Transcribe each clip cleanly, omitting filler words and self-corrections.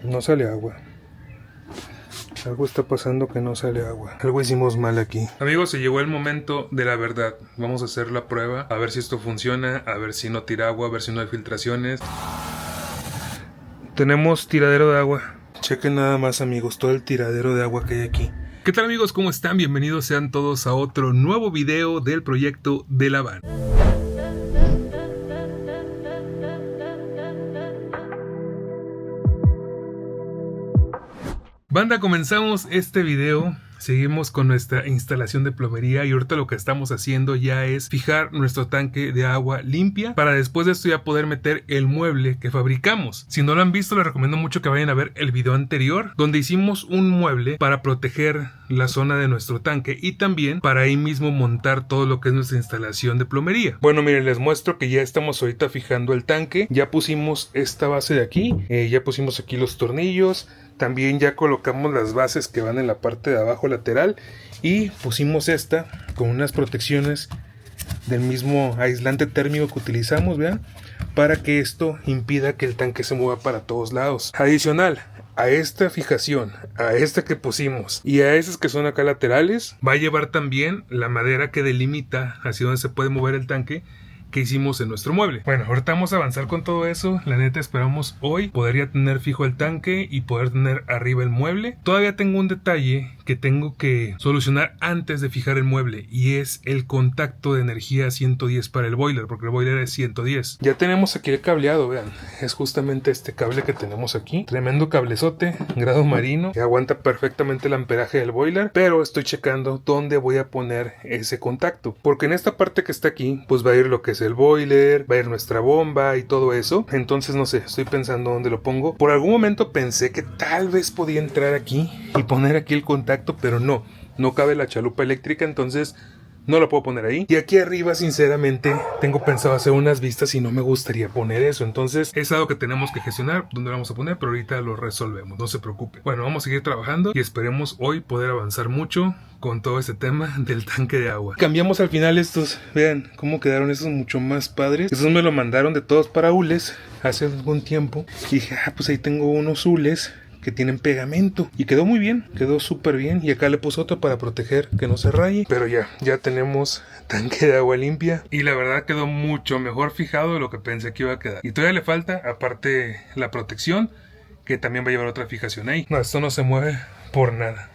No sale agua. Algo está pasando que no sale agua. Algo hicimos mal aquí. Amigos, se llegó el momento de la verdad. Vamos a hacer la prueba, a ver si esto funciona, a ver si no tira agua, a ver si no hay filtraciones. Tenemos tiradero de agua. Chequen nada más, amigos, todo el tiradero de agua que hay aquí. ¿Qué tal, amigos? ¿Cómo están? Bienvenidos sean todos a otro nuevo video del proyecto de la van. Banda, comenzamos este video. Seguimos con nuestra instalación de plomería y ahorita lo que estamos haciendo ya es fijar nuestro tanque de agua limpia para después de esto ya poder meter el mueble que fabricamos. Si no lo han visto, les recomiendo mucho que vayan a ver el video anterior donde hicimos un mueble para proteger la zona de nuestro tanque y también para ahí mismo montar todo lo que es nuestra instalación de plomería. Bueno, miren, les muestro que ya estamos ahorita fijando el tanque. Ya pusimos esta base de aquí, ya pusimos aquí los tornillos. También ya colocamos las bases que van en la parte de abajo lateral y pusimos esta con unas protecciones del mismo aislante térmico que utilizamos, vean, para que esto impida que el tanque se mueva para todos lados. Adicional a esta fijación, a esta que pusimos y a esas que son acá laterales, va a llevar también la madera que delimita hacia donde se puede mover el tanque que hicimos en nuestro mueble. Bueno, ahorita vamos a avanzar con todo eso. La neta, esperamos hoy poder ya tener fijo el tanque y poder tener arriba el mueble. Todavía tengo un detalle que tengo que solucionar antes de fijar el mueble y es el contacto de energía 110 para el boiler, porque el boiler es 110. Ya tenemos aquí el cableado, vean, es justamente este cable que tenemos aquí, tremendo cablezote, grado marino, que aguanta perfectamente el amperaje del boiler, pero estoy checando dónde voy a poner ese contacto, porque en esta parte que está aquí, pues va a ir lo que es el boiler, va a ir nuestra bomba y todo eso. Entonces no sé, estoy pensando dónde lo pongo. Por algún momento pensé que tal vez podía entrar aquí y poner aquí el contacto, pero no cabe la chalupa eléctrica, entonces no lo puedo poner ahí. Y aquí arriba, sinceramente, tengo pensado hacer unas vistas y no me gustaría poner eso. Entonces es algo que tenemos que gestionar, dónde lo vamos a poner, pero ahorita lo resolvemos, no se preocupe. Bueno, vamos a seguir trabajando y esperemos hoy poder avanzar mucho con todo este tema del tanque de agua. Cambiamos al final estos, vean cómo quedaron esos mucho más padres. Esos me lo mandaron de todos para hules hace algún tiempo. Y dije, pues ahí tengo unos hules que tienen pegamento y quedó muy bien, quedó súper bien. Y acá le puse otro para proteger que no se raye, pero ya tenemos tanque de agua limpia y la verdad quedó mucho mejor fijado de lo que pensé que iba a quedar. Y todavía le falta, aparte, la protección, que también va a llevar otra fijación ahí. No, esto no se mueve por nada.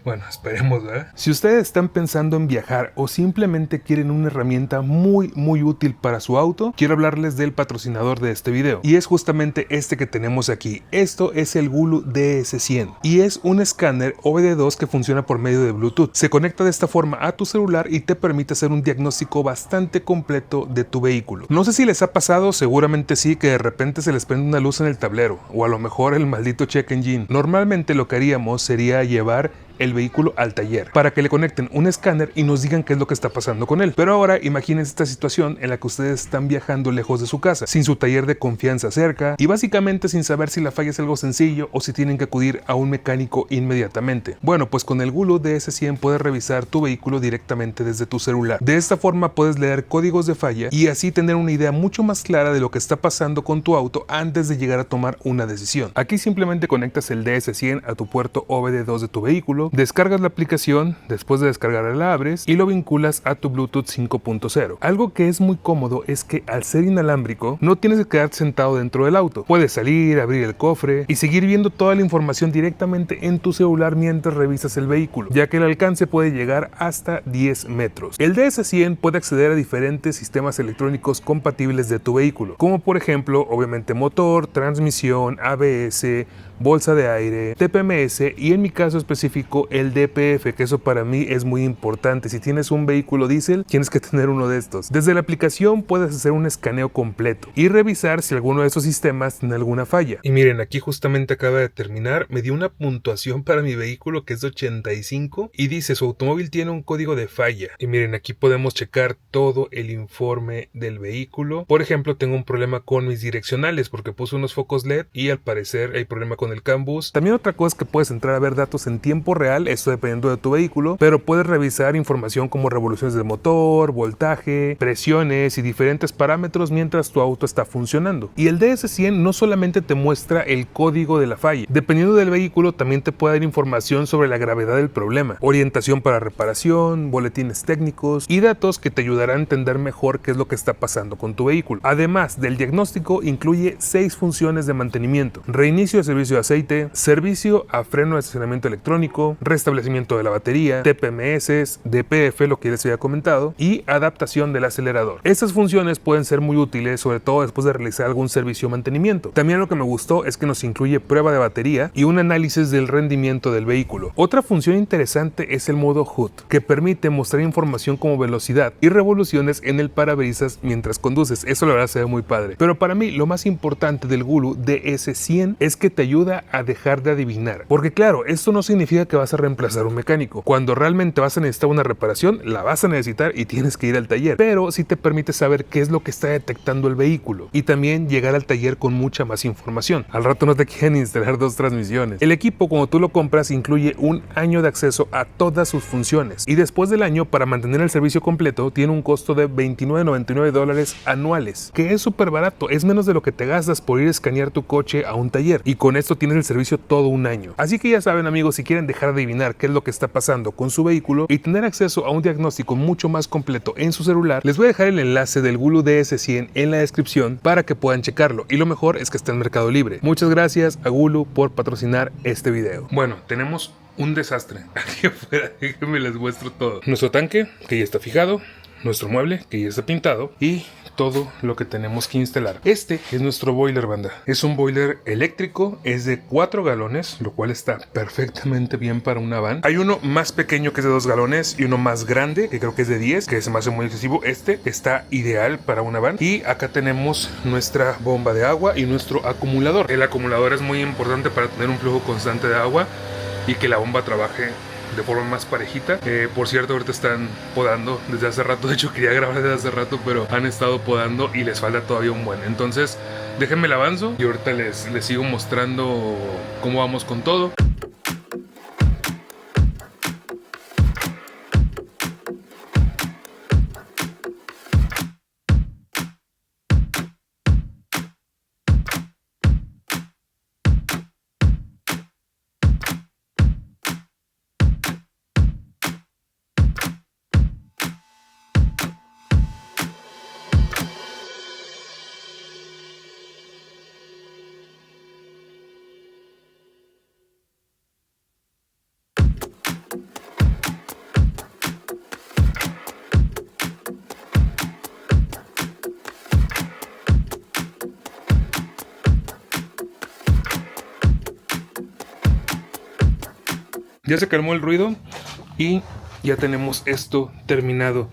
Bueno, esperemos, ¿verdad? Si ustedes están pensando en viajar o simplemente quieren una herramienta muy útil para su auto, quiero hablarles del patrocinador de este video. Y es justamente este que tenemos aquí. Esto es el Gulu DS100. Y es un escáner OBD2 que funciona por medio de Bluetooth. Se conecta de esta forma a tu celular y te permite hacer un diagnóstico bastante completo de tu vehículo. No sé si les ha pasado, seguramente sí, que de repente se les prende una luz en el tablero. O a lo mejor el maldito check engine. Normalmente lo que haríamos sería llevar el vehículo al taller para que le conecten un escáner y nos digan qué es lo que está pasando con él. Pero ahora imagínense esta situación en la que ustedes están viajando lejos de su casa, sin su taller de confianza cerca y básicamente sin saber si la falla es algo sencillo o si tienen que acudir a un mecánico inmediatamente. Bueno, pues con el Gulu DS100 puedes revisar tu vehículo directamente desde tu celular. De esta forma puedes leer códigos de falla y así tener una idea mucho más clara de lo que está pasando con tu auto antes de llegar a tomar una decisión. Aquí simplemente conectas el DS100 a tu puerto OBD2 de tu vehículo, descargas la aplicación, después de descargarla la abres y lo vinculas a tu Bluetooth 5.0. Algo que es muy cómodo es que al ser inalámbrico no tienes que quedarte sentado dentro del auto. Puedes salir, abrir el cofre y seguir viendo toda la información directamente en tu celular mientras revisas el vehículo, ya que el alcance puede llegar hasta 10 metros. El DS100 puede acceder a diferentes sistemas electrónicos compatibles de tu vehículo, como por ejemplo, obviamente motor, transmisión, ABS, bolsa de aire, TPMS y en mi caso específico el DPF, que eso para mí es muy importante. Si tienes un vehículo diésel, tienes que tener uno de estos. Desde la aplicación puedes hacer un escaneo completo y revisar si alguno de esos sistemas tiene alguna falla. Y miren, aquí justamente acaba de terminar, me dio una puntuación para mi vehículo que es de 85 y dice su automóvil tiene un código de falla. Y miren, aquí podemos checar todo el informe del vehículo. Por ejemplo, tengo un problema con mis direccionales porque puse unos focos LED y al parecer hay problema con con el CAN bus. También otra cosa es que puedes entrar a ver datos en tiempo real, esto dependiendo de tu vehículo, pero puedes revisar información como revoluciones del motor, voltaje, presiones y diferentes parámetros mientras tu auto está funcionando. Y el DS100 no solamente te muestra el código de la falla, dependiendo del vehículo también te puede dar información sobre la gravedad del problema, orientación para reparación, boletines técnicos y datos que te ayudarán a entender mejor qué es lo que está pasando con tu vehículo. Además del diagnóstico, incluye 6 funciones de mantenimiento: reinicio de servicio de aceite, servicio a freno de estacionamiento electrónico, restablecimiento de la batería, TPMS, DPF, lo que les había comentado, y adaptación del acelerador. Estas funciones pueden ser muy útiles, sobre todo después de realizar algún servicio o mantenimiento. También lo que me gustó es que nos incluye prueba de batería y un análisis del rendimiento del vehículo. Otra función interesante es el modo HUD, que permite mostrar información como velocidad y revoluciones en el parabrisas mientras conduces. Eso la verdad se ve muy padre. Pero para mí lo más importante del Gulu DS100 es que te ayuda a dejar de adivinar. Porque claro, esto no significa que vas a reemplazar un mecánico. Cuando realmente vas a necesitar una reparación, la vas a necesitar y tienes que ir al taller. Pero sí te permite saber qué es lo que está detectando el vehículo y también llegar al taller con mucha más información. Al rato no te quieren instalar 2 transmisiones. El equipo, cuando tú lo compras, incluye un año de acceso a todas sus funciones y después del año, para mantener el servicio completo, tiene un costo de $29.99 anuales, que es súper barato. Es menos de lo que te gastas por ir a escanear tu coche a un taller, y con esto tienes el servicio todo un año. Así que ya saben, amigos, si quieren dejar de adivinar qué es lo que está pasando con su vehículo y tener acceso a un diagnóstico mucho más completo en su celular, les voy a dejar el enlace del Gulu DS100 en la descripción para que puedan checarlo, y lo mejor es que está en Mercado Libre. Muchas gracias a Gulu por patrocinar este video. Bueno, tenemos un desastre aquí afuera, déjenme les muestro todo. Nuestro tanque, que ya está fijado, nuestro mueble, que ya está pintado, y todo lo que tenemos que instalar. Este es nuestro boiler, banda. Es un boiler eléctrico, es de 4 galones, lo cual está perfectamente bien para una van. Hay uno más pequeño que es de 2 galones y uno más grande, que creo que es de 10, que se me hace muy excesivo. Este está ideal para una van. Y acá tenemos nuestra bomba de agua y nuestro acumulador. El acumulador es muy importante para tener un flujo constante de agua y que la bomba trabaje de forma más parejita. Por cierto, ahorita están podando desde hace rato. De hecho, quería grabar desde hace rato, pero han estado podando y les falta todavía un buen. Entonces, déjenme el avanzo y ahorita les sigo mostrando cómo vamos con todo. Ya se calmó el ruido y ya tenemos esto terminado.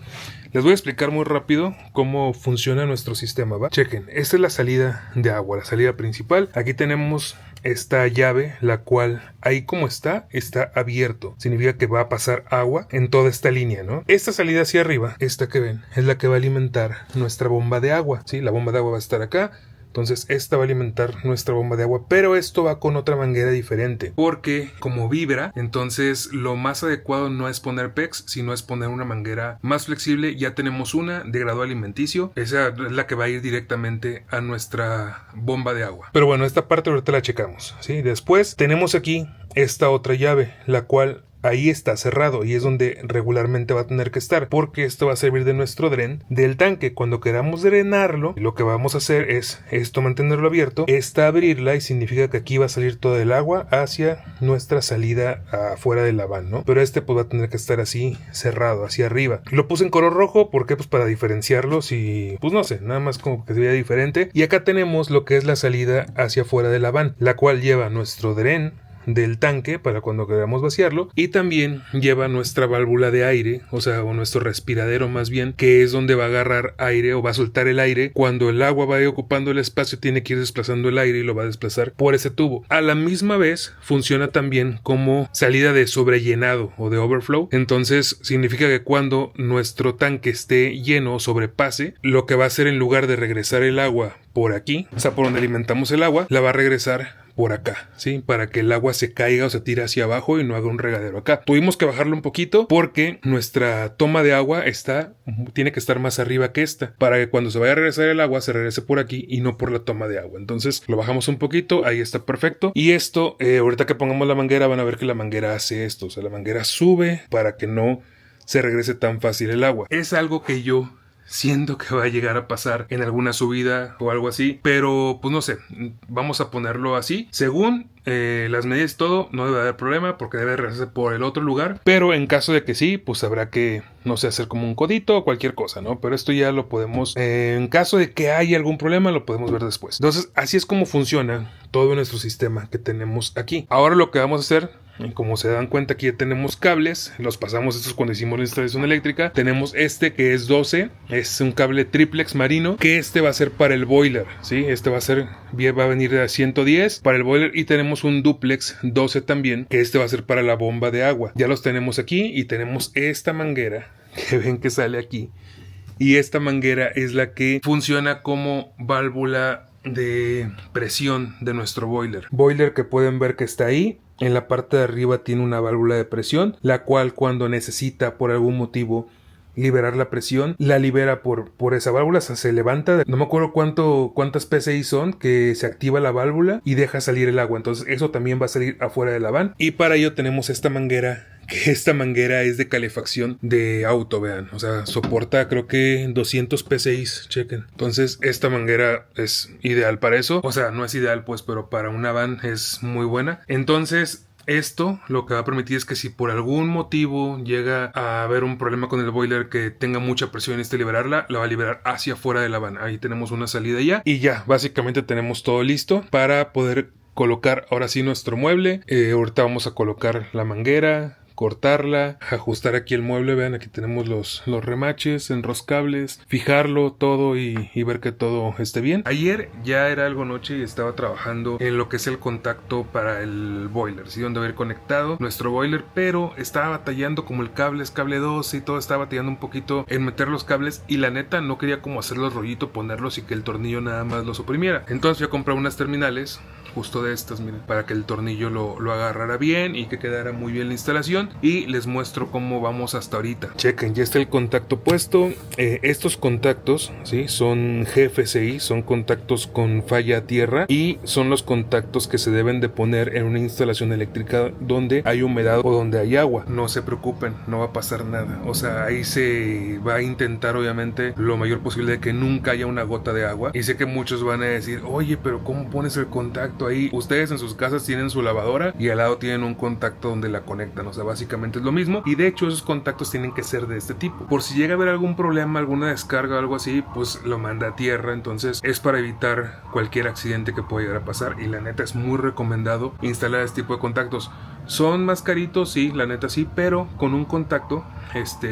Les voy a explicar muy rápido cómo funciona nuestro sistema, ¿va? Chequen, esta es la salida de agua, la salida principal. Aquí tenemos esta llave, la cual ahí como está abierto. Significa que va a pasar agua en toda esta línea, ¿no? Esta salida hacia arriba, esta que ven, es la que va a alimentar nuestra bomba de agua, ¿sí? La bomba de agua va a estar acá. Entonces esta va a alimentar nuestra bomba de agua, pero esto va con otra manguera diferente, porque como vibra, entonces lo más adecuado no es poner PEX, sino es poner una manguera más flexible. Ya tenemos una de grado alimenticio, esa es la que va a ir directamente a nuestra bomba de agua. Pero bueno, esta parte ahorita la checamos, ¿sí? Después tenemos aquí esta otra llave, la cual ahí está cerrado y es donde regularmente va a tener que estar, porque esto va a servir de nuestro dren del tanque. Cuando queramos drenarlo, lo que vamos a hacer es esto, mantenerlo abierto, esta abrirla, y significa que aquí va a salir todo el agua hacia nuestra salida afuera de la van, ¿no? Pero este pues va a tener que estar así cerrado, hacia arriba. Lo puse en color rojo porque pues para diferenciarlos y pues no sé, nada más como que se vea diferente. Y acá tenemos lo que es la salida hacia afuera de la van, la cual lleva nuestro dren del tanque para cuando queramos vaciarlo, y también lleva nuestra válvula de aire, o sea, o nuestro respiradero más bien, que es donde va a agarrar aire o va a soltar el aire. Cuando el agua vaya ocupando el espacio, tiene que ir desplazando el aire y lo va a desplazar por ese tubo. A la misma vez funciona también como salida de sobrellenado o de overflow. Entonces significa que cuando nuestro tanque esté lleno o sobrepase, lo que va a hacer, en lugar de regresar el agua por aquí, o sea, por donde alimentamos el agua, la va a regresar por acá, ¿sí? Para que el agua se caiga o se tire hacia abajo y no haga un regadero acá. Tuvimos que bajarlo un poquito porque nuestra toma de agua tiene que estar más arriba que esta, para que cuando se vaya a regresar el agua se regrese por aquí y no por la toma de agua. Entonces lo bajamos un poquito, ahí está perfecto. Y esto, ahorita que pongamos la manguera van a ver que la manguera hace esto, o sea, la manguera sube para que no se regrese tan fácil el agua. Es algo que yo siento que va a llegar a pasar en alguna subida o algo así, pero pues no sé, vamos a ponerlo así. Según las medidas y todo, no debe haber problema porque debe regresarse por el otro lugar, pero en caso de que sí, pues habrá que, no sé, hacer como un codito o cualquier cosa, ¿no? Pero esto ya lo podemos, en caso de que haya algún problema, lo podemos ver después. Entonces, así es como funciona todo nuestro sistema que tenemos aquí. Ahora lo que vamos a hacer, como se dan cuenta, aquí ya tenemos cables, los pasamos estos cuando hicimos la instalación eléctrica. Tenemos este que es 12, es un cable triplex marino, que este va a ser para el boiler, ¿sí? Este va a venir de 110 para el boiler, y tenemos un duplex 12 también, que este va a ser para la bomba de agua. Ya los tenemos aquí y tenemos esta manguera que ven que sale aquí, y esta manguera es la que funciona como válvula de presión de nuestro boiler que pueden ver que está ahí. En la parte de arriba tiene una válvula de presión, la cual cuando necesita por algún motivo liberar la presión, la libera por esa válvula. O sea, se levanta, no me acuerdo cuántas PSI son, que se activa la válvula y deja salir el agua. Entonces eso también va a salir afuera de la van, y para ello tenemos esta manguera, que esta manguera es de calefacción de auto, vean, o sea, soporta creo que 200 PSI, chequen. Entonces esta manguera es ideal para eso, o sea, no es ideal pues, pero para una van es muy buena. Entonces esto lo que va a permitir es que si por algún motivo llega a haber un problema con el boiler que tenga mucha presión y liberarla, la va a liberar hacia afuera de la van. Ahí tenemos una salida ya, y ya básicamente tenemos todo listo para poder colocar ahora sí nuestro mueble. Ahorita vamos a colocar la manguera, cortarla, ajustar aquí el mueble, vean, aquí tenemos los remaches, enroscables, fijarlo todo y ver que todo esté bien. Ayer ya era algo noche y estaba trabajando en lo que es el contacto para el boiler, ¿sí? Donde haber conectado nuestro boiler, pero estaba batallando como el cable es cable 2 y todo, estaba batallando un poquito en meter los cables, y la neta no quería como hacerlos rollito, ponerlos y que el tornillo nada más los oprimiera. Entonces yo compré unas terminales justo de estas, miren, para que el tornillo lo agarrara bien y que quedara muy bien la instalación, y les muestro cómo vamos hasta ahorita. Chequen, ya está el contacto puesto. Estos contactos, ¿sí? Son GFCI, son contactos con falla a tierra, y son los contactos que se deben de poner en una instalación eléctrica donde hay humedad o donde hay agua. No se preocupen, no va a pasar nada, o sea, ahí se va a intentar obviamente lo mayor posible de que nunca haya una gota de agua. Y sé que muchos van a decir, oye, pero ¿cómo pones el contacto ahí? Ustedes en sus casas tienen su lavadora y al lado tienen un contacto donde la conectan, o sea, básicamente es lo mismo, y de hecho esos contactos tienen que ser de este tipo. Por si llega a haber algún problema, alguna descarga o algo así, pues lo manda a tierra. Entonces es para evitar cualquier accidente que pueda llegar a pasar, y la neta es muy recomendado instalar este tipo de contactos. Son más caritos, sí, la neta sí, pero con un contacto,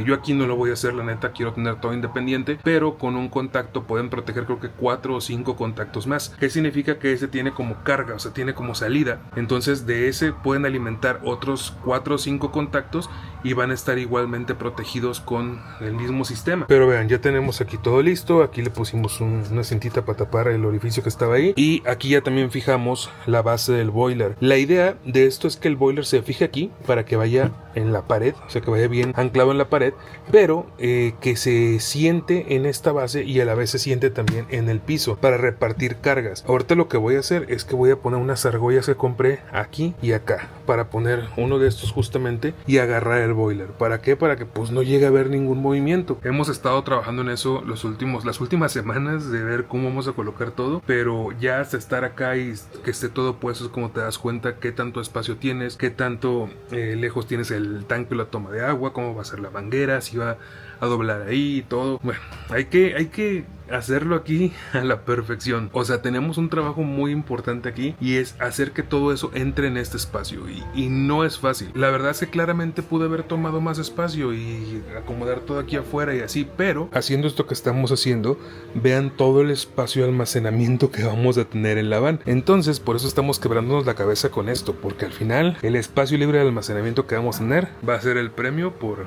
yo aquí no lo voy a hacer, la neta quiero tener todo independiente, pero con un contacto pueden proteger creo que 4 o 5 contactos más. ¿Qué significa? Que ese tiene como carga, o sea, tiene como salida. Entonces de ese pueden alimentar otros 4 o 5 contactos y van a estar igualmente protegidos con el mismo sistema. Pero vean, ya tenemos aquí todo listo. Aquí le pusimos una cintita para tapar el orificio que estaba ahí, y aquí ya también fijamos la base del boiler. La idea de esto es que el boiler se fije aquí para que vaya en la pared, o sea, que vaya bien anclado en la pared, pero que se siente en esta base y a la vez se siente también en el piso para repartir cargas. Ahorita lo que voy a hacer es que voy a poner unas argollas que compré aquí y acá, para poner uno de estos justamente y agarrar el boiler. ¿Para qué? Para que pues no llegue a haber ningún movimiento. Hemos estado trabajando en eso las últimas semanas, de ver cómo vamos a colocar todo, pero ya hasta estar acá y que esté todo puesto es como te das cuenta qué tanto espacio tienes, qué tanto lejos tienes el tanque o la toma de agua, cómo va a ser la manguera, si va a doblar ahí y todo. Bueno, hay que hacerlo aquí a la perfección. O sea, tenemos un trabajo muy importante aquí, y es hacer que todo eso entre en este espacio, y no es fácil. La verdad es que claramente pude haber tomado más espacio y acomodar todo aquí afuera y así, pero haciendo esto que estamos haciendo, vean todo el espacio de almacenamiento que vamos a tener en la van. Entonces por eso estamos quebrándonos la cabeza con esto, porque al final el espacio libre de almacenamiento que vamos a tener va a ser el premio por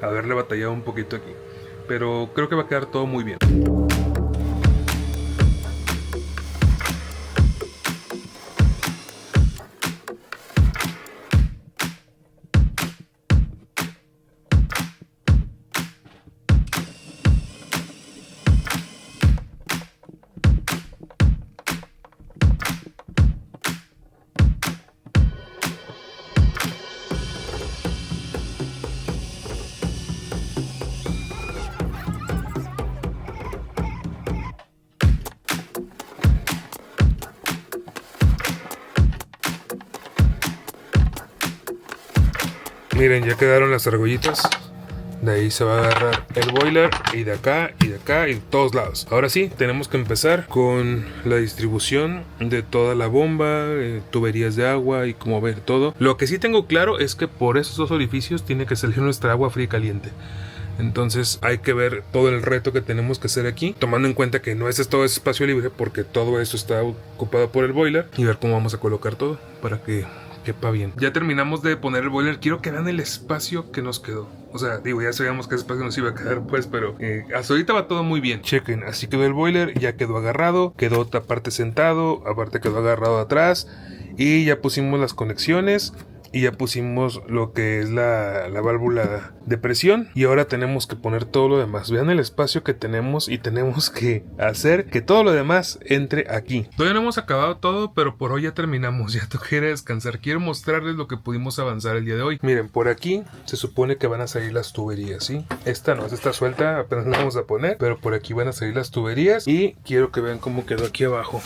haberle batallado un poquito aquí. Pero creo que va a quedar todo muy bien. Miren, ya quedaron las argollitas. De ahí se va a agarrar el boiler y de acá y de acá y de todos lados. Ahora sí, tenemos que empezar con la distribución de toda la bomba, tuberías de agua y como ver todo. Lo que sí tengo claro es que por esos dos orificios tiene que salir nuestra agua fría y caliente. Entonces hay que ver todo el reto que tenemos que hacer aquí, tomando en cuenta que no es todo ese espacio libre porque todo esto está ocupado por el boiler, y ver cómo vamos a colocar todo para que quepa bien. Ya terminamos de poner el boiler. Quiero que vean el espacio que nos quedó. O sea, digo, ya sabíamos qué espacio nos iba a quedar, pues, pero hasta ahorita va todo muy bien. Chequen, así quedó el boiler, ya quedó agarrado, quedó otra parte sentado, aparte quedó agarrado atrás, y ya pusimos las conexiones. Y ya pusimos lo que es la válvula de presión. Y ahora tenemos que poner todo lo demás. Vean el espacio que tenemos y tenemos que hacer que todo lo demás entre aquí. Todavía no hemos acabado todo, pero por hoy ya terminamos. Ya toca ir a descansar. Quiero mostrarles lo que pudimos avanzar el día de hoy. Miren, por aquí se supone que van a salir las tuberías, ¿sí? Esta no, esta suelta, apenas la vamos a poner. Pero por aquí van a salir las tuberías. Y quiero que vean cómo quedó aquí abajo.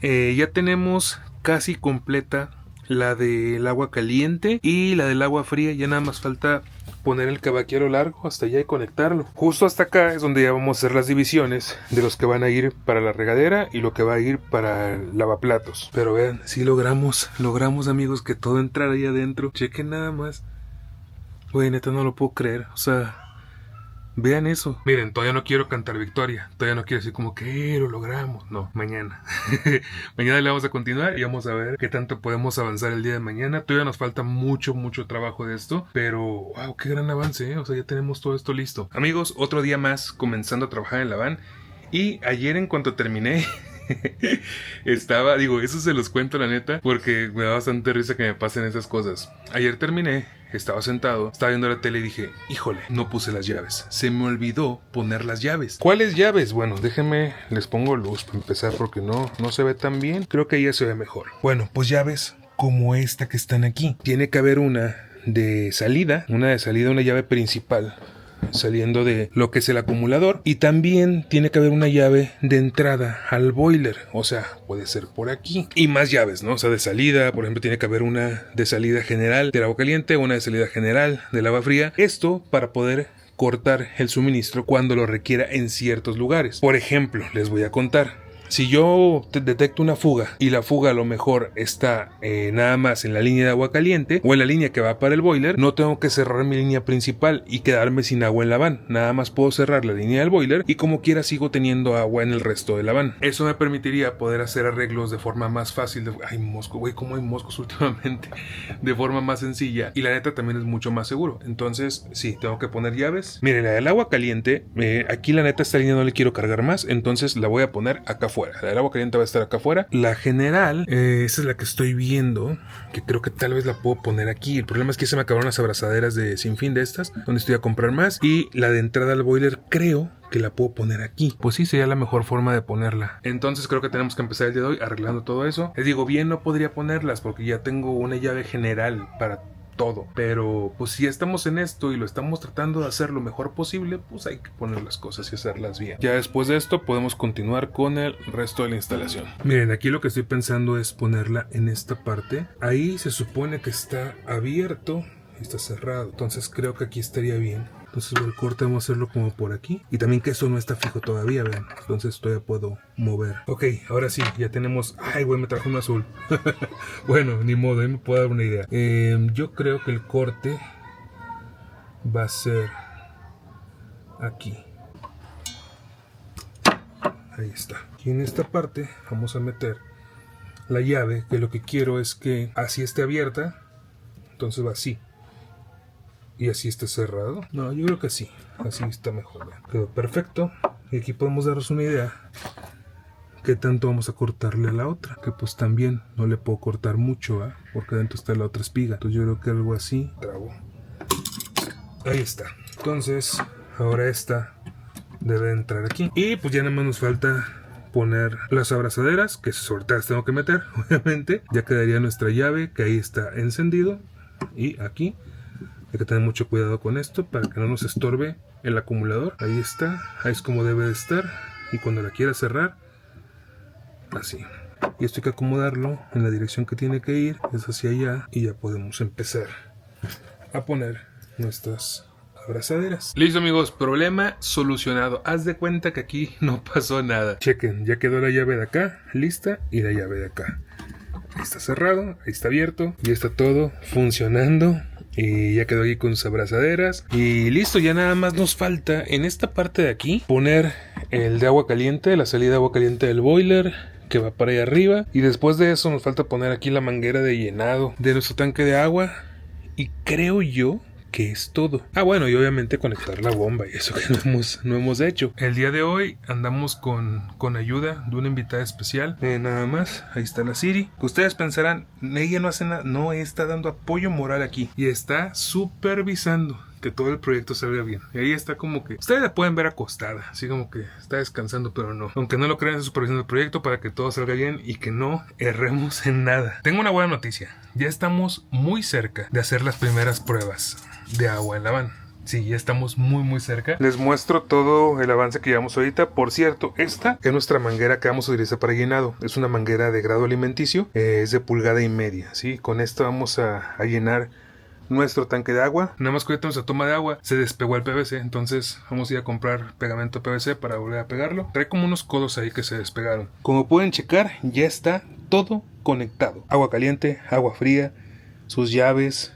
Ya tenemos casi completa la del agua caliente y la del agua fría. Ya nada más falta poner el cavaquero largo hasta allá y conectarlo. Justo hasta acá es donde ya vamos a hacer las divisiones de los que van a ir para la regadera y lo que va a ir para el lavaplatos. Pero vean, sí logramos amigos que todo entrara ahí adentro. Chequen nada más. Güey, neta no lo puedo creer. O sea, vean eso. Miren, todavía no quiero cantar victoria. Todavía no quiero decir como que lo logramos. No, mañana. Mañana le vamos a continuar y vamos a ver qué tanto podemos avanzar el día de mañana. Todavía nos falta mucho trabajo de esto. Pero, wow, qué gran avance, ¿eh? O sea, ya tenemos todo esto listo. Amigos, otro día más comenzando a trabajar en la van. Y ayer en cuanto terminé... estaba, digo, eso se los cuento la neta, porque me da bastante risa que me pasen esas cosas. Ayer terminé, estaba sentado, estaba viendo la tele y dije, híjole, no puse las llaves. Se me olvidó poner las llaves. ¿Cuáles llaves? Bueno, déjenme, les pongo luz para empezar porque no se ve tan bien. Creo que ya se ve mejor. Bueno, pues llaves como esta que están aquí. Tiene que haber una de salida, una llave principal saliendo de lo que es el acumulador, y también tiene que haber una llave de entrada al boiler, o sea, puede ser por aquí, y más llaves, ¿no? O sea, de salida, por ejemplo, tiene que haber una de salida general del agua caliente, una de salida general del agua fría, esto para poder cortar el suministro cuando lo requiera en ciertos lugares. Por ejemplo, les voy a contar. Si yo detecto una fuga y la fuga a lo mejor está nada más en la línea de agua caliente o en la línea que va para el boiler, no tengo que cerrar mi línea principal y quedarme sin agua en la van. Nada más puedo cerrar la línea del boiler y como quiera sigo teniendo agua en el resto de la van. Eso me permitiría poder hacer arreglos de forma más fácil. Ay, mosco, güey, cómo hay moscos últimamente. De forma más sencilla. Y la neta también es mucho más seguro. Entonces, sí, tengo que poner llaves. Miren, la del agua caliente, aquí la neta esta línea no le quiero cargar más, entonces la voy a poner acá afuera. La del agua caliente va a estar acá afuera. La general, esa es la que estoy viendo, que creo que tal vez la puedo poner aquí. El problema es que se me acabaron las abrazaderas de Sinfín de estas, donde estoy a comprar más. Y la de entrada al boiler creo que la puedo poner aquí. Pues sí, sería la mejor forma de ponerla. Entonces creo que tenemos que empezar el día de hoy arreglando todo eso. Les digo, bien no podría ponerlas porque ya tengo una llave general para todo, pero pues si estamos en esto y lo estamos tratando de hacer lo mejor posible, pues hay que poner las cosas y hacerlas bien. Ya después de esto podemos continuar con el resto de la instalación. Miren, aquí lo que estoy pensando es ponerla en esta parte. Ahí se supone que está abierto y está cerrado, entonces creo que aquí estaría bien. Entonces el corte vamos a hacerlo como por aquí. Y también que eso no está fijo todavía, vean. Entonces todavía puedo mover. Ok, ahora sí, ya tenemos... Ay, güey, me trajo un azul. Bueno, ni modo, ahí me puedo dar una idea. Yo creo que el corte va a ser aquí. Ahí está. Y en esta parte vamos a meter la llave, que lo que quiero es que así esté abierta. Entonces va así. Y así está cerrado. No, yo creo que sí. Así está mejor. Vean. Quedó perfecto. Y aquí podemos darnos una idea. ¿Qué tanto vamos a cortarle a la otra? Que pues también no le puedo cortar mucho, ¿eh? Porque adentro está la otra espiga. Entonces yo creo que algo así. Trabo. Ahí está. Entonces, ahora esta debe entrar aquí. Y pues ya nada más nos falta poner las abrazaderas. Que ahorita las tengo que meter, obviamente. Ya quedaría nuestra llave, que ahí está encendido. Y aquí. Hay que tener mucho cuidado con esto para que no nos estorbe el acumulador. Ahí está, ahí es como debe de estar. Y cuando la quiera cerrar, así. Y esto hay que acomodarlo en la dirección que tiene que ir, es hacia allá. Y ya podemos empezar a poner nuestras abrazaderas. Listo amigos, problema solucionado. Haz de cuenta que aquí no pasó nada. Chequen, ya quedó la llave de acá lista y la llave de acá. Ahí está cerrado, ahí está abierto y está todo funcionando. Y ya quedó aquí con sus abrazaderas. Y listo, ya nada más nos falta en esta parte de aquí poner el de agua caliente, la salida de agua caliente del boiler, que va para allá arriba. Y después de eso nos falta poner aquí la manguera de llenado de nuestro tanque de agua. Y creo yo que es todo. Ah, bueno, y obviamente conectar la bomba y eso que no hemos hecho. El día de hoy andamos con ayuda de una invitada especial. Nada más, ahí está la Siri. Ustedes pensarán, ella no hace nada, no, está dando apoyo moral aquí y está supervisando que todo el proyecto salga bien. Y ahí está como que ustedes la pueden ver acostada, así como que está descansando, pero no. Aunque no lo crean, está supervisando el proyecto para que todo salga bien y que no erremos en nada. Tengo una buena noticia. Ya estamos muy cerca de hacer las primeras pruebas de agua en la van. Sí, ya estamos muy cerca. Les muestro todo el avance que llevamos ahorita. Por cierto, esta es nuestra manguera que vamos a utilizar para llenado. Es una manguera de grado alimenticio. Es de 1,5 pulgadas. ¿Sí? Con esto vamos a llenar nuestro tanque de agua. Nada más que ahorita nuestra toma de agua se despegó el PVC, entonces vamos a ir a comprar pegamento PVC para volver a pegarlo. Trae como unos codos ahí que se despegaron. Como pueden checar, ya está todo conectado. Agua caliente, agua fría, sus llaves,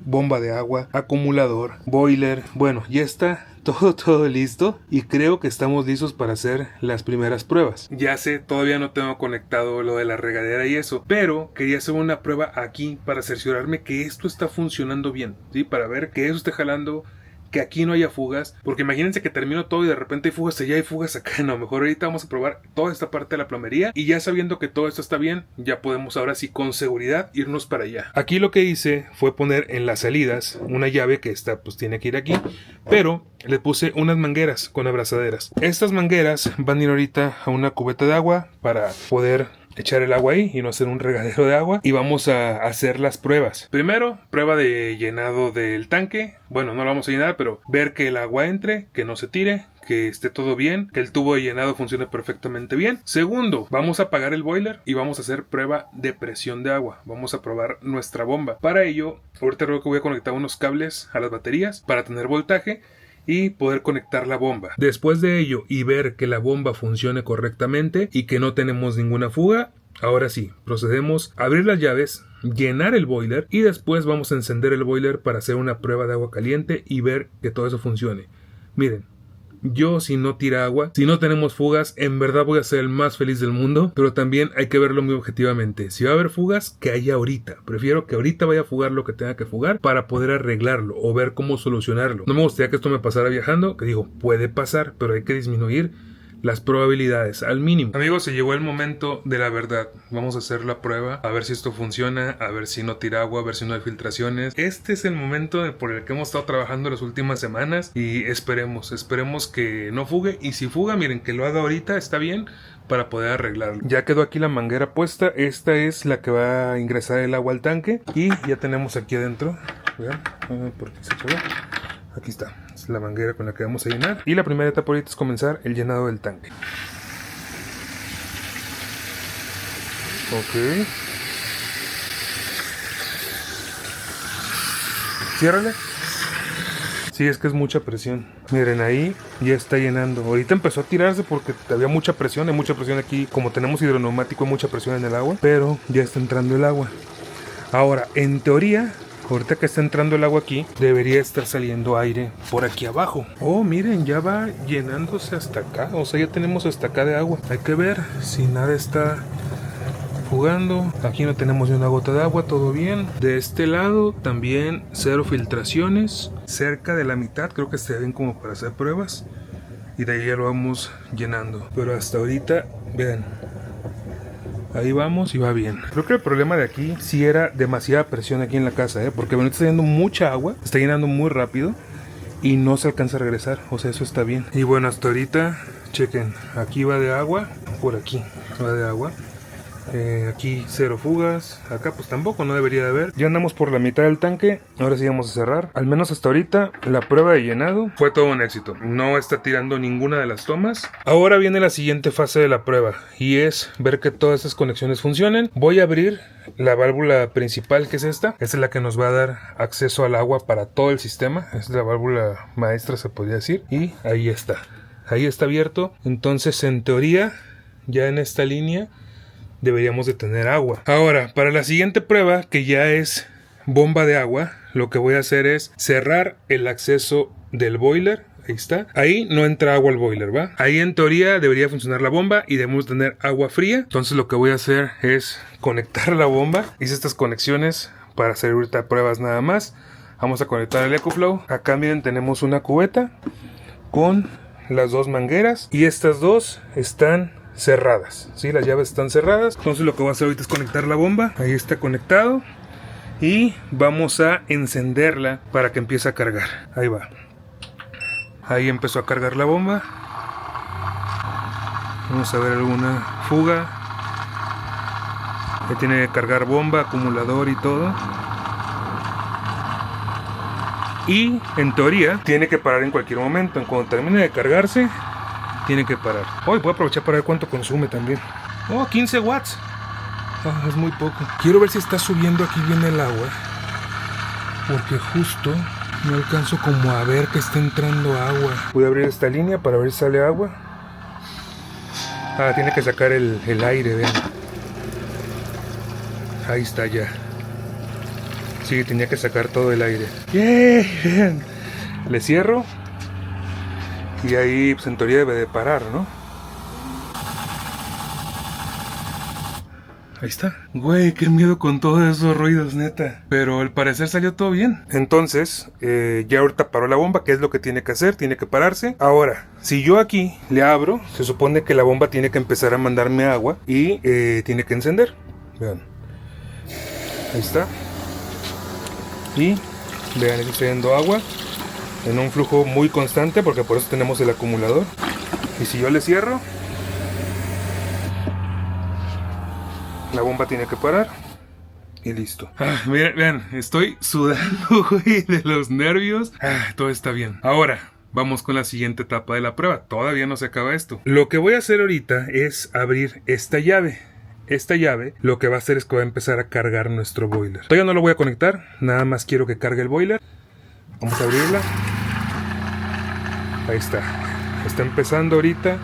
bomba de agua, acumulador, boiler. Bueno, ya está todo listo y creo que estamos listos para hacer las primeras pruebas. Ya sé, todavía no tengo conectado lo de la regadera y eso, pero quería hacer una prueba aquí para cerciorarme que esto está funcionando bien, ¿sí? Para ver que eso esté jalando, que aquí no haya fugas, porque imagínense que termino todo y de repente hay fugas allá y fugas acá. No, mejor ahorita vamos a probar toda esta parte de la plomería y ya sabiendo que todo esto está bien, ya podemos ahora sí con seguridad irnos para allá. Aquí lo que hice fue poner en las salidas una llave que está, pues tiene que ir aquí, pero le puse unas mangueras con abrazaderas. Estas mangueras van a ir ahorita a una cubeta de agua para poder echar el agua ahí y no hacer un regadero de agua. Y vamos a hacer las pruebas. Primero, prueba de llenado del tanque. Bueno, no lo vamos a llenar, pero ver que el agua entre, que no se tire, que esté todo bien, que el tubo de llenado funcione perfectamente bien. Segundo, vamos a apagar el boiler y vamos a hacer prueba de presión de agua. Vamos a probar nuestra bomba. Para ello, ahorita creo que voy a conectar unos cables a las baterías para tener voltaje y poder conectar la bomba. Después de ello y ver que la bomba funcione correctamente y que no tenemos ninguna fuga, ahora sí, procedemos a abrir las llaves, llenar el boiler y después vamos a encender el boiler para hacer una prueba de agua caliente y ver que todo eso funcione. Miren, yo si no tira agua, si no tenemos fugas, en verdad voy a ser el más feliz del mundo, pero también hay que verlo muy objetivamente. Si va a haber fugas, que haya ahorita. Prefiero que ahorita vaya a fugar lo que tenga que fugar para poder arreglarlo o ver cómo solucionarlo. No me gustaría que esto me pasara viajando, que digo, puede pasar, pero hay que disminuir las probabilidades al mínimo. Amigos, se llegó el momento de la verdad. Vamos a hacer la prueba, a ver si esto funciona, a ver si no tira agua, a ver si no hay filtraciones. Este es el momento por el que hemos estado trabajando las últimas semanas y esperemos que no fugue, y si fuga, miren, que lo haga ahorita, está bien, para poder arreglarlo. Ya quedó aquí la manguera puesta. Esta es la que va a ingresar el agua al tanque y ya tenemos aquí adentro, vean, ¿por qué se echó? Aquí está, es la manguera con la que vamos a llenar. Y la primera etapa ahorita es comenzar el llenado del tanque. Ok. Ciérrale. Sí, es que es mucha presión. Miren, ahí ya está llenando. Ahorita empezó a tirarse porque había mucha presión. Hay mucha presión aquí. Como tenemos hidroneumático, hay mucha presión en el agua. Pero ya está entrando el agua. Ahora, en teoría, ahorita que está entrando el agua aquí, debería estar saliendo aire por aquí abajo. Oh, miren, ya va llenándose hasta acá. O sea, ya tenemos hasta acá de agua. Hay que ver si nada está fugando. Aquí no tenemos ni una gota de agua, todo bien. De este lado también cero filtraciones. Cerca de la mitad, creo que está bien como para hacer pruebas. Y de ahí ya lo vamos llenando. Pero hasta ahorita, vean, ahí vamos y va bien. Creo que el problema de aquí sí era demasiada presión aquí en la casa, porque bueno, está llenando mucha agua, está llenando muy rápido y no se alcanza a regresar. O sea, eso está bien. Y bueno, hasta ahorita, chequen, aquí va de agua, por aquí va de agua. Aquí 0 fugas. Acá pues tampoco, no debería de haber. Ya andamos por la mitad del tanque. Ahora sí vamos a cerrar. Al menos hasta ahorita la prueba de llenado fue todo un éxito. No está tirando ninguna de las tomas. Ahora viene la siguiente fase de la prueba, y es ver que todas estas conexiones funcionen. Voy a abrir la válvula principal, que es esta. Esta es la que nos va a dar acceso al agua para todo el sistema. Es la válvula maestra, se podría decir. Y ahí está. Ahí está abierto. Entonces, en teoría, ya en esta línea deberíamos de tener agua. Ahora, para la siguiente prueba, que ya es bomba de agua, lo que voy a hacer es cerrar el acceso del boiler. Ahí está. Ahí no entra agua al boiler, ¿va? Ahí en teoría debería funcionar la bomba y debemos tener agua fría. Entonces lo que voy a hacer es conectar la bomba. Hice estas conexiones para hacer ahorita pruebas nada más. Vamos a conectar el EcoFlow. Acá miren, tenemos una cubeta con las dos mangueras y estas dos están cerradas, ¿sí? Las llaves están cerradas. Entonces lo que voy a hacer ahorita es conectar la bomba. Ahí está conectado y vamos a encenderla para que empiece a cargar. Ahí va. Ahí empezó a cargar la bomba. Vamos a ver alguna fuga. Ahí tiene que cargar bomba, acumulador y todo. Y en teoría tiene que parar en cualquier momento. Cuando termine de cargarse, tiene que parar. Hoy voy a aprovechar para ver cuánto consume también. Oh, 15 watts. Oh, es muy poco. Quiero ver si está subiendo aquí bien el agua, porque justo no alcanzo como a ver que está entrando agua. Voy a abrir esta línea para ver si sale agua. Ah, tiene que sacar el aire, vean. Ahí está ya. Sí, tenía que sacar todo el aire. ¡Yay! Vean. Le cierro. Y ahí, pues en teoría debe de parar, ¿no? Ahí está. Güey, qué miedo con todos esos ruidos, neta. Pero al parecer salió todo bien. Entonces, ya ahorita paró la bomba, que es lo que tiene que hacer, tiene que pararse. Ahora, si yo aquí le abro, se supone que la bomba tiene que empezar a mandarme agua y tiene que encender. Vean. Ahí está. Y vean, está yendo agua en un flujo muy constante, porque por eso tenemos el acumulador. Y si yo le cierro, la bomba tiene que parar y listo. Miren, vean, estoy sudando, güey, de los nervios. Todo está bien. Ahora vamos con la siguiente etapa de la prueba. Todavía no se acaba esto. Lo que voy a hacer ahorita es abrir esta llave. Esta llave lo que va a hacer es que va a empezar a cargar nuestro boiler. Todavía no lo voy a conectar, nada más quiero que cargue el boiler. Vamos a abrirla. Ahí está. Está empezando ahorita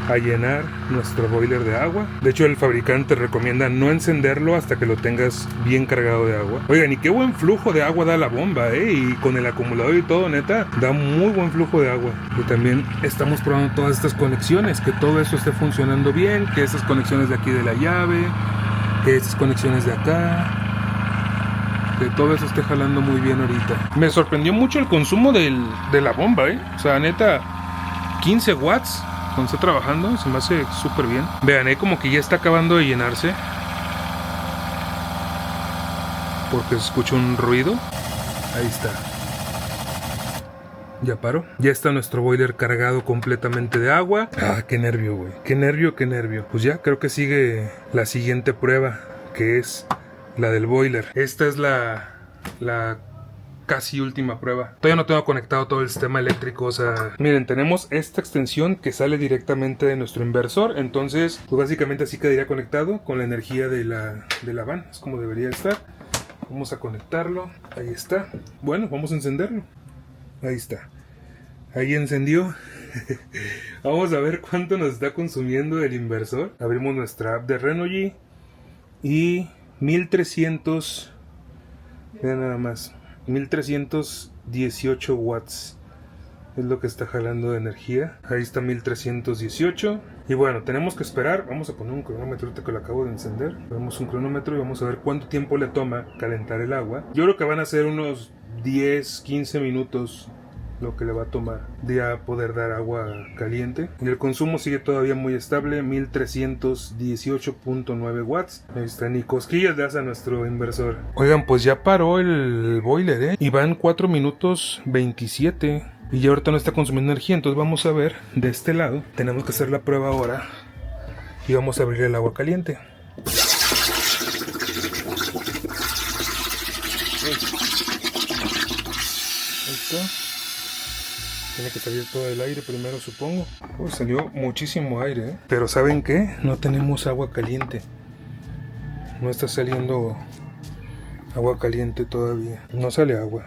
a llenar nuestro boiler de agua. De hecho, el fabricante recomienda no encenderlo hasta que lo tengas bien cargado de agua. Oigan, y qué buen flujo de agua da la bomba, y con el acumulador y todo, neta, da muy buen flujo de agua. Y también estamos probando todas estas conexiones, que todo eso esté funcionando bien, que estas conexiones de aquí de la llave, que estas conexiones de acá, que todo eso esté jalando muy bien ahorita. Me sorprendió mucho el consumo de la bomba, o sea, neta, 15 watts cuando está trabajando, se me hace súper bien. Vean, ahí como que ya está acabando de llenarse, porque se escucha un ruido. Ahí está. Ya paró. Ya está nuestro boiler cargado completamente de agua. Qué nervio, güey. Qué nervio, qué nervio. Pues ya, creo que sigue la siguiente prueba, que es la del boiler. Esta es la casi última prueba. Todavía no tengo conectado todo el sistema eléctrico, o sea, miren, tenemos esta extensión que sale directamente de nuestro inversor. Entonces, pues básicamente así quedaría conectado con la energía de la van. Es como debería estar. Vamos a conectarlo. Ahí está. Bueno, vamos a encenderlo. Ahí está. Ahí encendió. Vamos a ver cuánto nos está consumiendo el inversor. Abrimos nuestra app de Renogy y 1300. Vean nada más. 1318 watts es lo que está jalando de energía. Ahí está 1318. Y bueno, tenemos que esperar. Vamos a poner un cronómetro ahorita que lo acabo de encender. Ponemos un cronómetro y vamos a ver cuánto tiempo le toma calentar el agua. Yo creo que van a ser unos 10-15 minutos lo que le va a tomar de poder dar agua caliente. Y el consumo sigue todavía muy estable, 1318.9 watts. Ahí está, ni cosquillas le hace a nuestro inversor. Oigan, pues ya paró el boiler, y van 4 minutos 27 y ya ahorita no está consumiendo energía. Entonces vamos a ver de este lado. Tenemos que hacer la prueba ahora y vamos a abrir el agua caliente. Ahí está. Tiene que salir todo el aire primero, supongo. Salió muchísimo aire, ¿eh? Pero ¿saben qué? No tenemos agua caliente. No está saliendo agua caliente todavía. No sale agua.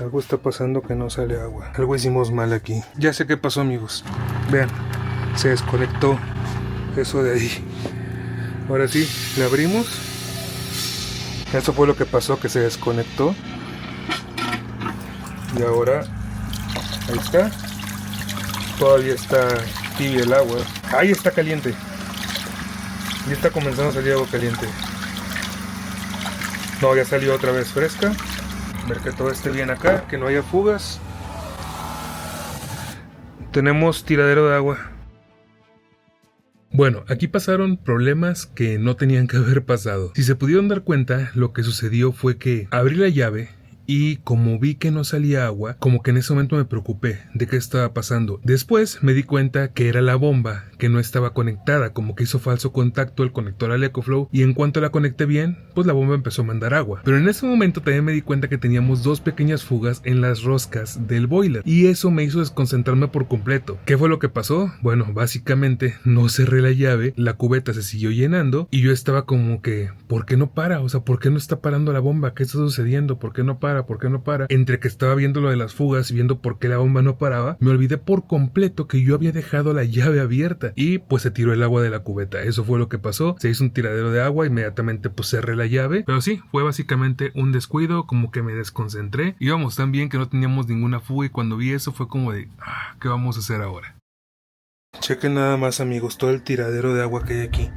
Algo está pasando que no sale agua. Algo hicimos mal aquí. Ya sé qué pasó, amigos. Vean, se desconectó eso de ahí. Ahora sí, le abrimos. Eso fue lo que pasó, que se desconectó. Y ahora, ahí está. Todavía está tibia el agua. Ahí está caliente. Ya está comenzando a salir agua caliente. No, ya salió otra vez fresca. Ver que todo esté bien acá, que no haya fugas. Tenemos tiradero de agua. Bueno, aquí pasaron problemas que no tenían que haber pasado. Si se pudieron dar cuenta, lo que sucedió fue que abrí la llave y como vi que no salía agua, como que en ese momento me preocupé de qué estaba pasando. Después me di cuenta que era la bomba que no estaba conectada, como que hizo falso contacto el conector al EcoFlow, y en cuanto la conecté bien, pues la bomba empezó a mandar agua. Pero en ese momento también me di cuenta que teníamos dos pequeñas fugas en las roscas del boiler, y eso me hizo desconcentrarme por completo. ¿Qué fue lo que pasó? Bueno, básicamente no cerré la llave, la cubeta se siguió llenando y yo estaba como que, ¿por qué no para? O sea, ¿por qué no está parando la bomba? ¿Qué está sucediendo? ¿Por qué no para? ¿Por qué no para? Entre que estaba viendo lo de las fugas y viendo por qué la bomba no paraba, me olvidé por completo que yo había dejado la llave abierta y pues se tiró el agua de la cubeta. Eso fue lo que pasó. Se hizo un tiradero de agua, inmediatamente pues cerré la llave. Pero sí, fue básicamente un descuido, como que me desconcentré. Íbamos tan bien que no teníamos ninguna fuga y cuando vi eso fue como de, ¿qué vamos a hacer ahora? Chequen nada más, amigos, todo el tiradero de agua que hay aquí.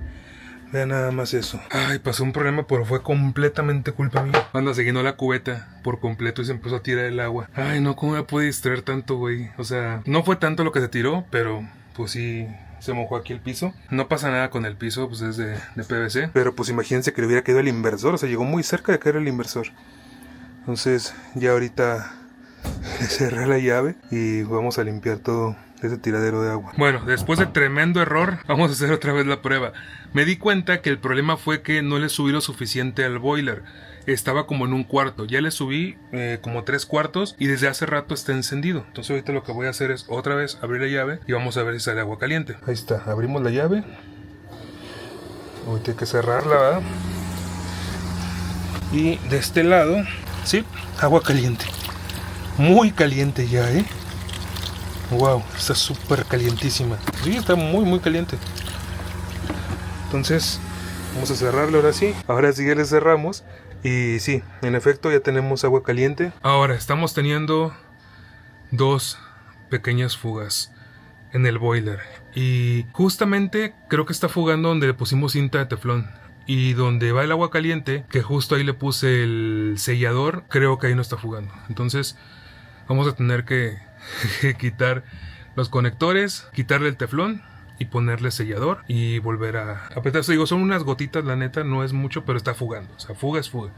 Vean nada más eso. Ay, pasó un problema, pero fue completamente culpa mía. Anda, se llenó la cubeta por completo y se empezó a tirar el agua. Ay, no, ¿cómo me puede distraer tanto, güey? O sea, no fue tanto lo que se tiró, pero pues sí, se mojó aquí el piso. No pasa nada con el piso, pues es de PVC. Pero pues imagínense que le hubiera caído el inversor. O sea, llegó muy cerca de caer el inversor. Entonces, ya ahorita le cerré la llave y vamos a limpiar todo ese tiradero de agua. Bueno, después de tremendo error, vamos a hacer otra vez la prueba. Me di cuenta que el problema fue que no le subí lo suficiente al boiler. Estaba como en un cuarto. Ya le subí como 3/4 y desde hace rato está encendido. Entonces ahorita lo que voy a hacer es otra vez abrir la llave y vamos a ver si sale agua caliente. Ahí está, abrimos la llave. Ahorita hay que cerrarla, ¿verdad? Y de este lado, sí, agua caliente. Muy caliente ya, ¿eh? Wow, está súper calientísima. Sí, está muy caliente. Entonces, vamos a cerrarlo ahora sí. Ahora sí ya le cerramos. Y sí, en efecto ya tenemos agua caliente. Ahora estamos teniendo dos pequeñas fugas en el boiler. Y justamente creo que está fugando donde le pusimos cinta de teflón. Y donde va el agua caliente, que justo ahí le puse el sellador, creo que ahí no está fugando. Entonces, vamos a tener que quitar los conectores, quitarle el teflón y ponerle sellador y volver a apretar. Digo, son unas gotitas, la neta, no es mucho, pero está fugando. O sea, fuga es fuga.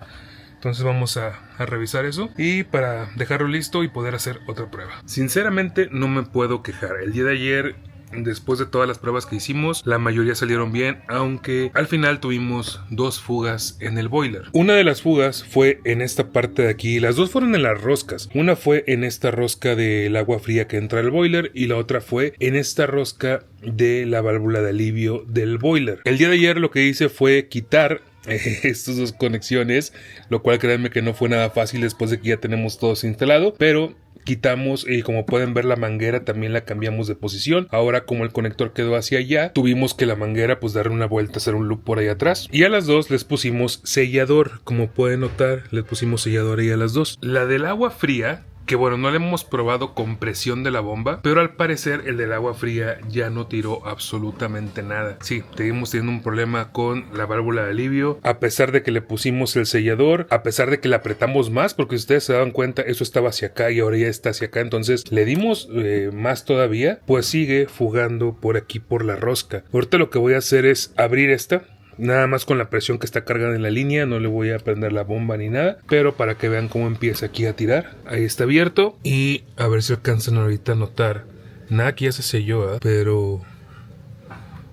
Entonces vamos a revisar eso y para dejarlo listo y poder hacer otra prueba. Sinceramente no me puedo quejar. El día de ayer, después de todas las pruebas que hicimos, la mayoría salieron bien, aunque al final tuvimos dos fugas en el boiler. Una de las fugas fue en esta parte de aquí, las dos fueron en las roscas. Una fue en esta rosca del agua fría que entra al boiler y la otra fue en esta rosca de la válvula de alivio del boiler. El día de ayer lo que hice fue quitar estas dos conexiones, lo cual créanme que no fue nada fácil después de que ya tenemos todo instalado, pero quitamos y como pueden ver la manguera también la cambiamos de posición. Ahora como el conector quedó hacia allá, tuvimos que la manguera pues darle una vuelta, hacer un loop por ahí atrás. Y a las dos les pusimos sellador, como pueden notar les pusimos sellador ahí a las dos. La del agua fría, que bueno, no le hemos probado con presión de la bomba, pero al parecer el del agua fría ya no tiró absolutamente nada. Sí, seguimos teniendo un problema con la válvula de alivio, a pesar de que le pusimos el sellador, a pesar de que le apretamos más, porque si ustedes se dan cuenta, eso estaba hacia acá y ahora ya está hacia acá, entonces le dimos más todavía, pues sigue fugando por aquí por la rosca. Ahorita lo que voy a hacer es abrir esta, nada más con la presión que está cargada en la línea, no le voy a prender la bomba ni nada, pero para que vean cómo empieza aquí a tirar. Ahí está abierto y a ver si alcanzan ahorita a notar. Nada que ya se selló, pero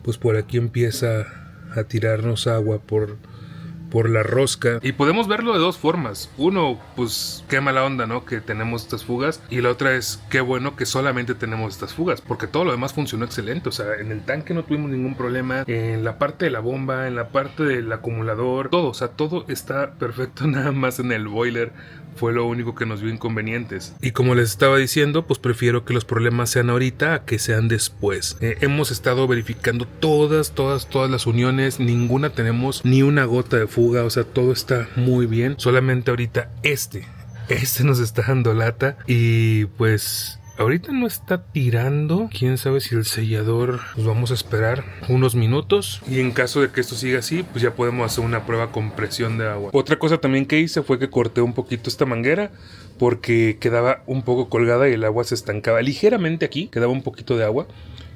pues por aquí empieza a tirarnos agua por la rosca. Y podemos verlo de dos formas. Uno, pues qué mala onda, ¿no? Que tenemos estas fugas. Y la otra es qué bueno que solamente tenemos estas fugas, porque todo lo demás funcionó excelente. O sea, en el tanque no tuvimos ningún problema, en la parte de la bomba, en la parte del acumulador, todo, o sea, todo está perfecto. Nada más en el boiler fue lo único que nos dio inconvenientes. Y como les estaba diciendo, pues prefiero que los problemas sean ahorita a que sean después. Hemos estado verificando todas las uniones, ninguna tenemos ni una gota de fuga, o sea, todo está muy bien. Solamente ahorita este nos está dando lata y pues ahorita no está tirando. Quién sabe si el sellador, pues vamos a esperar unos minutos y en caso de que esto siga así, pues ya podemos hacer una prueba con presión de agua. Otra cosa también que hice fue que corté un poquito esta manguera porque quedaba un poco colgada y el agua se estancaba ligeramente aquí, quedaba un poquito de agua.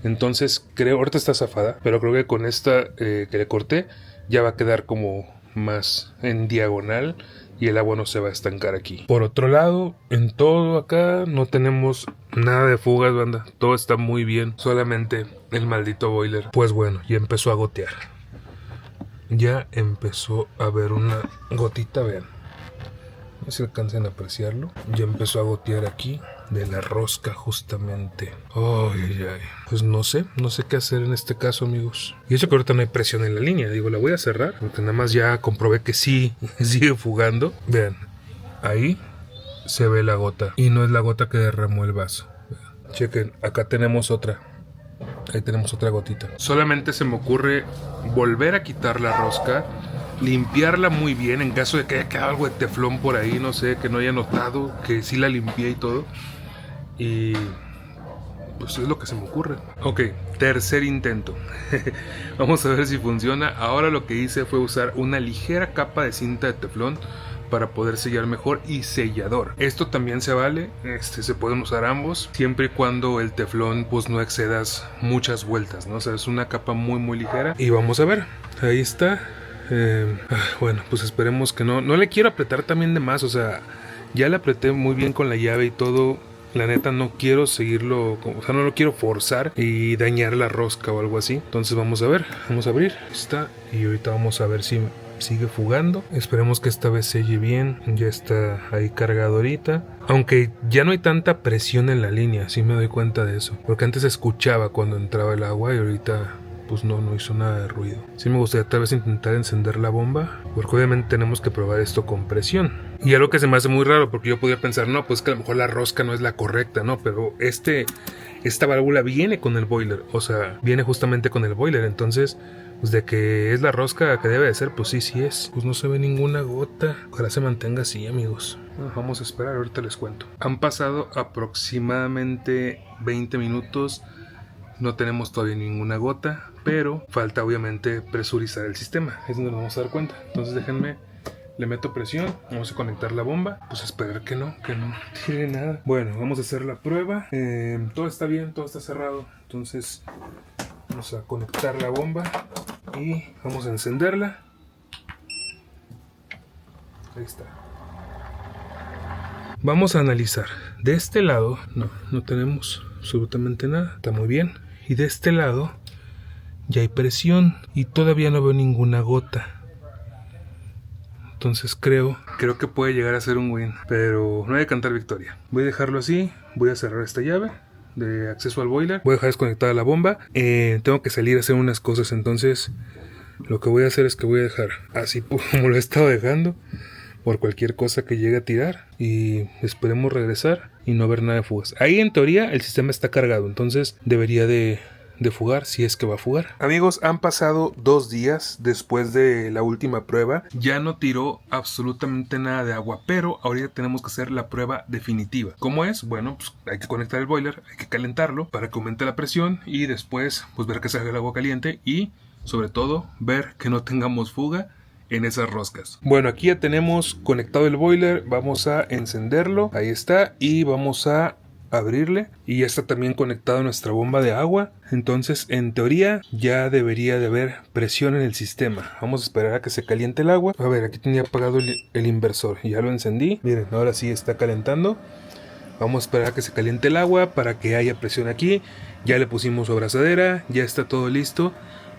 Entonces creo, ahorita está zafada, pero creo que con esta que le corté ya va a quedar como más en diagonal y el agua no se va a estancar aquí. Por otro lado, en todo acá no tenemos nada de fugas, banda. Todo está muy bien. Solamente el maldito boiler. Pues bueno, ya empezó a gotear. Ya empezó a ver una gotita, vean. No sé si alcancen a apreciarlo. Ya empezó a gotear aquí de la rosca justamente. Ay. Pues no sé qué hacer en este caso, amigos. Y eso que ahorita no hay presión en la línea. Digo, la voy a cerrar porque nada más ya comprobé que sí sigue fugando. Vean, ahí se ve la gota y no es la gota que derramó el vaso. Vean. Chequen, acá tenemos otra. Ahí tenemos otra gotita. Solamente se me ocurre volver a quitar la rosca, limpiarla muy bien en caso de que haya quedado algo de teflón por ahí, no sé, que no haya notado que sí la limpié y todo. Y pues es lo que se me ocurre. Ok, tercer intento. Vamos a ver si funciona. Ahora lo que hice fue usar una ligera capa de cinta de teflón para poder sellar mejor y sellador. Esto también se vale, se pueden usar ambos, siempre y cuando el teflón pues no excedas muchas vueltas, ¿no? O sea, es una capa muy ligera. Y vamos a ver, ahí está. Bueno, pues esperemos que no le quiero apretar también de más, o sea, ya le apreté muy bien con la llave y todo. La neta no quiero seguirlo, o sea, no lo quiero forzar y dañar la rosca o algo así. Entonces vamos a ver, vamos a abrir, está, y ahorita vamos a ver si sigue fugando. Esperemos que esta vez selle bien. Ya está ahí cargado ahorita, aunque ya no hay tanta presión en la línea, sí me doy cuenta de eso, porque antes se escuchaba cuando entraba el agua y ahorita pues no hizo nada de ruido. Sí me gustaría tal vez intentar encender la bomba, porque obviamente tenemos que probar esto con presión. Y algo que se me hace muy raro, porque yo podría pensar, no, pues que a lo mejor la rosca no es la correcta, no, pero esta válvula viene con el boiler, o sea, viene justamente con el boiler, entonces pues de que es la rosca que debe de ser, pues sí es. Pues no se ve ninguna gota. Ojalá se mantenga así, amigos. Bueno, vamos a esperar, ahorita les cuento. Han pasado aproximadamente 20 minutos. No tenemos todavía ninguna gota, pero falta obviamente presurizar el sistema. Es donde nos vamos a dar cuenta. Entonces déjenme, le meto presión, vamos a conectar la bomba. Pues esperar que no tire nada. Bueno, vamos a hacer la prueba. Todo está bien, todo está cerrado. Entonces vamos a conectar la bomba y vamos a encenderla. Ahí está. Vamos a analizar. De este lado no tenemos absolutamente nada. Está muy bien. Y de este lado ya hay presión y todavía no veo ninguna gota. Entonces creo que puede llegar a ser un win, pero no hay que cantar victoria. Voy a dejarlo así. Voy a cerrar esta llave de acceso al boiler. Voy a dejar desconectada la bomba. Tengo que salir a hacer unas cosas, entonces lo que voy a hacer es que voy a dejar así como lo he estado dejando, por cualquier cosa que llegue a tirar, y esperemos regresar y no ver nada de fugas. Ahí en teoría el sistema está cargado, entonces debería de fugar, si es que va a fugar. Amigos, han pasado 2 días después de la última prueba. Ya no tiró absolutamente nada de agua, pero ahorita tenemos que hacer la prueba definitiva. ¿Cómo es? Bueno, pues hay que conectar el boiler, hay que calentarlo para que aumente la presión y después pues ver que salga el agua caliente y sobre todo ver que no tengamos fuga en esas roscas. Bueno, aquí ya tenemos conectado el boiler, vamos a encenderlo, ahí está, y vamos a abrirle, y ya está también conectada nuestra bomba de agua. Entonces en teoría ya debería de haber presión en el sistema. Vamos a esperar a que se caliente el agua. A ver, aquí tenía apagado el inversor, ya lo encendí, miren, ahora sí está calentando. Vamos a esperar a que se caliente el agua para que haya presión aquí. Ya le pusimos su abrazadera, ya está todo listo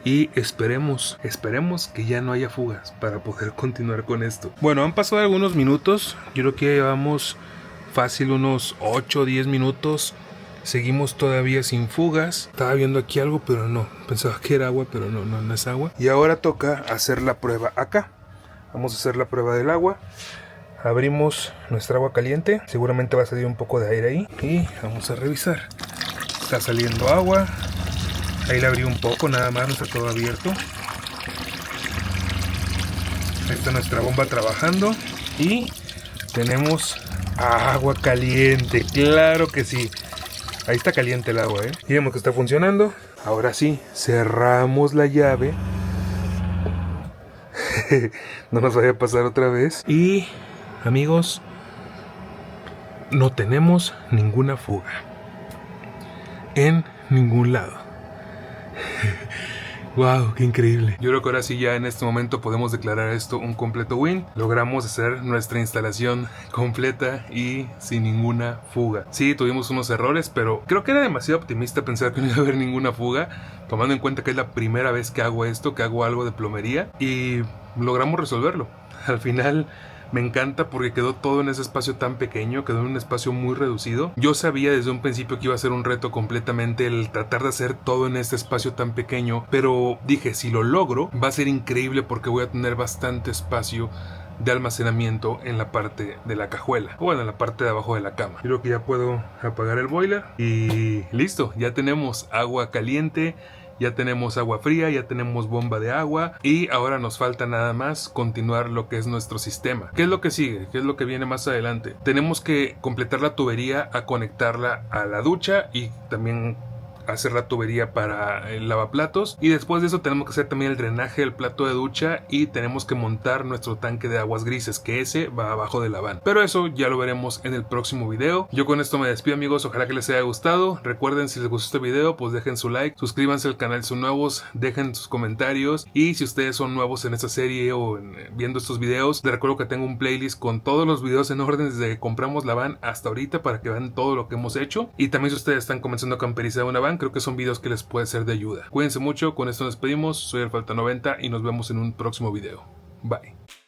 y esperemos que ya no haya fugas para poder continuar con esto. Bueno, han pasado algunos minutos, yo creo que ya llevamos fácil unos 8 o 10 minutos. Seguimos todavía sin fugas. Estaba viendo aquí algo, pero no. Pensaba que era agua, pero no es agua. Y ahora toca hacer la prueba acá. Vamos a hacer la prueba del agua. Abrimos nuestra agua caliente. Seguramente va a salir un poco de aire ahí. Y vamos a revisar. Está saliendo agua. Ahí la abrí un poco, nada más, no está todo abierto. Ahí está nuestra bomba trabajando. Y tenemos agua caliente. Claro que sí. Ahí está caliente el agua, Y vemos que está funcionando. Ahora sí, cerramos la llave. No nos vaya a pasar otra vez. Y, amigos, no tenemos ninguna fuga en ningún lado. Wow, qué increíble. Yo creo que ahora sí ya en este momento podemos declarar esto un completo win. Logramos hacer nuestra instalación completa y sin ninguna fuga. Sí, tuvimos unos errores, pero creo que era demasiado optimista pensar que no iba a haber ninguna fuga, tomando en cuenta que es la primera vez que hago esto, que hago algo de plomería, y logramos resolverlo. Al final me encanta porque quedó todo en ese espacio tan pequeño, quedó en un espacio muy reducido. Yo sabía desde un principio que iba a ser un reto completamente el tratar de hacer todo en este espacio tan pequeño, pero dije, si lo logro, va a ser increíble porque voy a tener bastante espacio de almacenamiento en la parte de la cajuela, o bueno, en la parte de abajo de la cama. Creo que ya puedo apagar el boiler y listo, ya tenemos agua caliente. Ya tenemos agua fría, ya tenemos bomba de agua y ahora nos falta nada más continuar lo que es nuestro sistema. ¿Qué es lo que sigue? ¿Qué es lo que viene más adelante? Tenemos que completar la tubería a conectarla a la ducha y también hacer la tubería para el lavaplatos, y después de eso tenemos que hacer también el drenaje del plato de ducha y tenemos que montar nuestro tanque de aguas grises, que ese va abajo de la van, pero eso ya lo veremos en el próximo video. Yo con esto me despido, amigos, ojalá que les haya gustado. Recuerden, si les gustó este video, pues dejen su like, suscríbanse al canal si son nuevos, dejen sus comentarios, y si ustedes son nuevos en esta serie o viendo estos videos, les recuerdo que tengo un playlist con todos los videos en orden desde que compramos la van hasta ahorita para que vean todo lo que hemos hecho, y también si ustedes están comenzando a camperizar una van, creo que son videos que les puede ser de ayuda. Cuídense mucho, con esto nos despedimos, soy el Falta 90 y nos vemos en un próximo video. Bye.